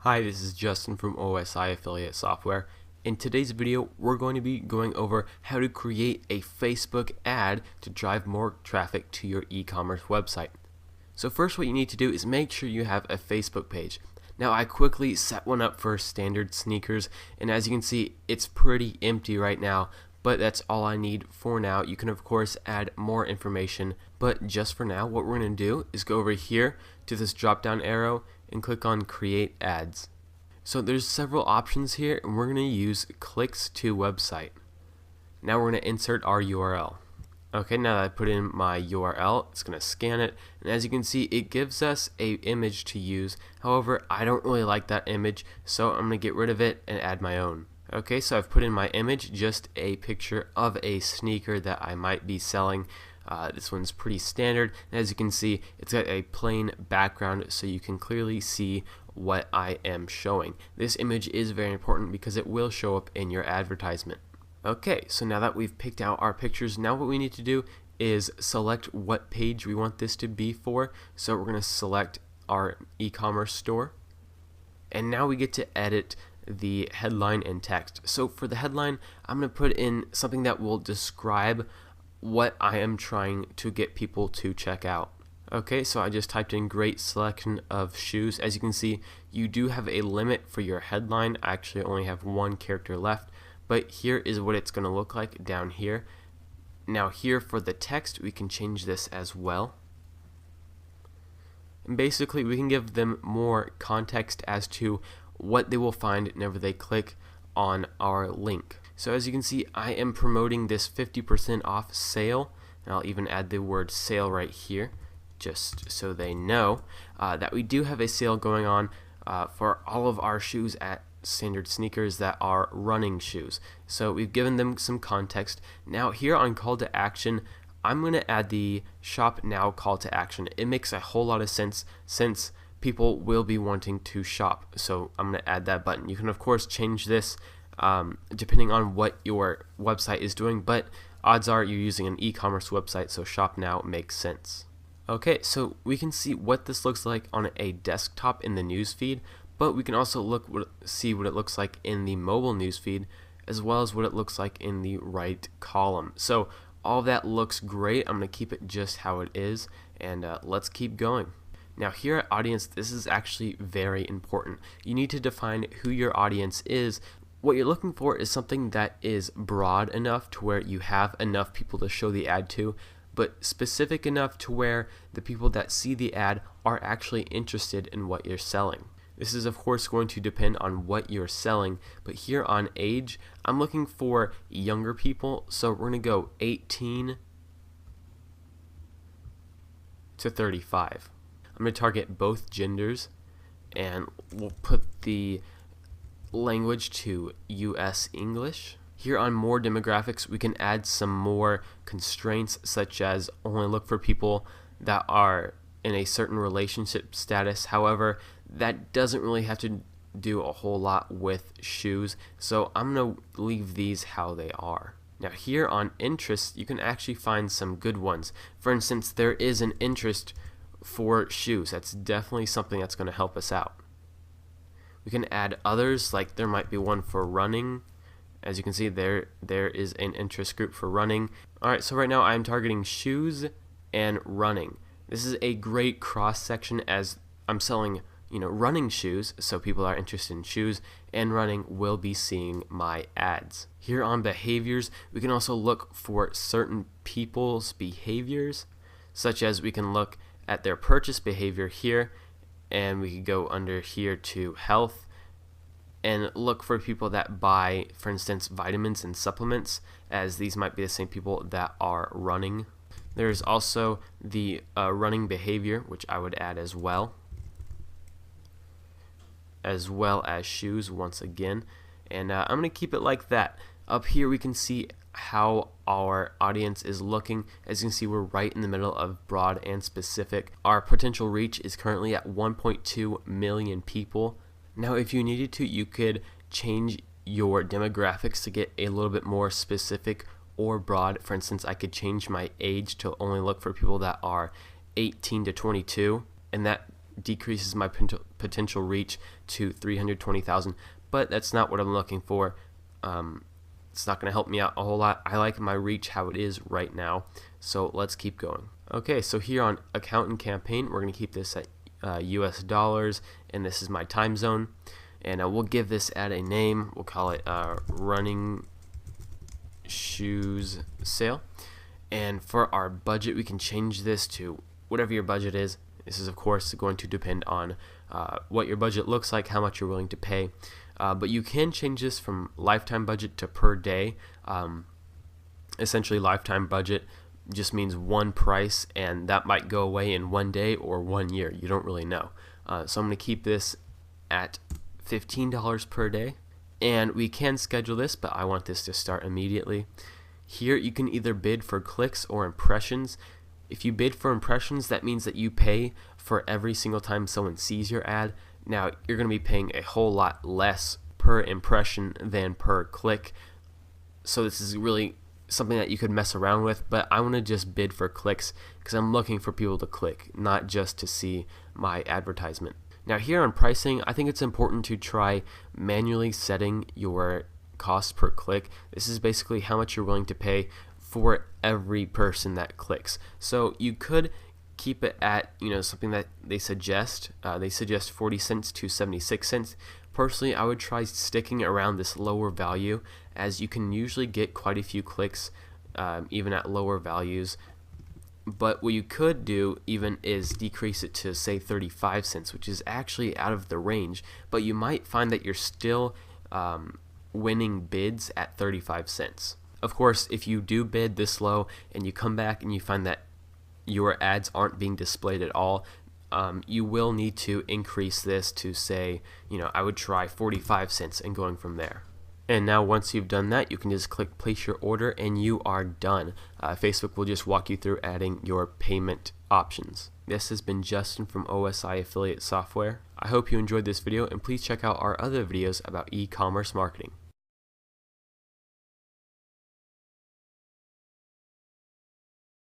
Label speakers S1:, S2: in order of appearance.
S1: Hi, this is Justin from OSI Affiliate Software. In today's video, we're going to be going over how to create a Facebook ad to drive more traffic to your e-commerce website. So first, what you need to do is make sure you have a Facebook page. Now, I quickly set one up for standard sneakers, and as you can see, it's pretty empty right now, but that's all I need for now. You can of course add more information, but just for now, what we're going to do is go over here to this drop down arrow and click on create ads. So there's several options here, and we're going to use clicks to website. Now we're going to insert our URL. Okay, now that I put in my URL, it's going to scan it, and as you can see, it gives us a image to use. However, I don't really like that image, so I'm going to get rid of it and add my own. Okay, so I've put in my image, just a picture of a sneaker that I might be selling. This one's pretty standard, and as you can see, it's got a plain background so you can clearly see what I am showing. This image is very important because it will show up in your advertisement. Okay, so now that we've picked out our pictures, now what we need to do is select what page we want this to be for. So we're going to select our e-commerce store, and now we get to edit the headline and text. So for the headline, I'm going to put in something that will describe what I am trying to get people to check out. Okay, so I just typed in great selection of shoes. As you can see, you do have a limit for your headline. I actually only have one character left, but here is what it's going to look like down here. Now here for the text, we can change this as well. And basically we can give them more context as to what they will find whenever they click on our link. So as you can see, I am promoting this 50% off sale, and I'll even add the word sale right here just so they know that we do have a sale going on for all of our shoes at Standard Sneakers that are running shoes. So we've given them some context. Now here on call to action, I'm going to add the shop now call to action. It makes a whole lot of sense since people will be wanting to shop. So I'm going to add that button. You can of course change this depending on what your website is doing, but odds are you're using an e-commerce website, so shop now makes sense. Okay, so we can see what this looks like on a desktop in the newsfeed, but we can also see what it looks like in the mobile newsfeed, as well as what it looks like in the right column. So all that looks great. I'm going to keep it just how it is, and let's keep going. Now here at audience, this is actually very important. You need to define who your audience is. What you're looking for is something that is broad enough to where you have enough people to show the ad to, but specific enough to where the people that see the ad are actually interested in what you're selling. This is of course going to depend on what you're selling, but here on age, I'm looking for younger people, so we're going to go 18 to 35. I'm going to target both genders, and we'll put the language to US English. Here on more demographics, we can add some more constraints, such as only look for people that are in a certain relationship status. However, that doesn't really have to do a whole lot with shoes, so I'm going to leave these how they are. Now here on interests, you can actually find some good ones. For instance, there is an interest for shoes. That's definitely something that's going to help us out. We can add others, like there might be one for running. As you can see, there is an interest group for running. Alright, so right now I'm targeting shoes and running. This is a great cross section as I'm selling, running shoes, so people are interested in shoes and running will be seeing my ads. Here on behaviors, we can also look for certain people's behaviors, such as we can look at their purchase behavior here, and we could go under here to health and look for people that buy, for instance, vitamins and supplements, as these might be the same people that are running. There's also the running behavior, which I would add as well as shoes once again, and I'm going to keep it like that. Up here we can see how our audience is looking. As you can see, we're right in the middle of broad and specific. Our potential reach is currently at 1.2 million people. Now if you needed to, you could change your demographics to get a little bit more specific or broad. For instance, I could change my age to only look for people that are 18 to 22, and that decreases my potential reach to 320,000, but that's not what I'm looking for. It's not going to help me out a whole lot. I like my reach how it is right now, so let's keep going. Okay, so here on account and campaign, we're going to keep this at US dollars, and this is my time zone, and we'll give this ad a name. We'll call it running shoes sale. And for our budget, we can change this to whatever your budget is. This is of course going to depend on what your budget looks like, how much you're willing to pay, but you can change this from lifetime budget to per day. Essentially, lifetime budget just means one price, and that might go away in 1 day or 1 year. You don't really know. So I'm going to keep this at $15 per day, and we can schedule this, but I want this to start immediately. Here you can either bid for clicks or impressions. If you bid for impressions, that means that you pay for every single time someone sees your ad. Now you're going to be paying a whole lot less per impression than per click, so this is really something that you could mess around with, but I want to just bid for clicks because I'm looking for people to click, not just to see my advertisement. Now here on pricing, I think it's important to try manually setting your cost per click. This is basically how much you're willing to pay for every person that clicks. So you could keep it at something that they suggest. They suggest 40 cents to 76 cents. Personally, I would try sticking around this lower value, as you can usually get quite a few clicks even at lower values. But what you could do even is decrease it to say 35 cents, which is actually out of the range, but you might find that you're still winning bids at 35 cents. Of course, if you do bid this low and you come back and you find that your ads aren't being displayed at all, you will need to increase this to say, I would try 45 cents and going from there. And now once you've done that, you can just click place your order and you are done. Facebook will just walk you through adding your payment options. This has been Justin from OSI Affiliate Software. I hope you enjoyed this video, and please check out our other videos about e-commerce marketing.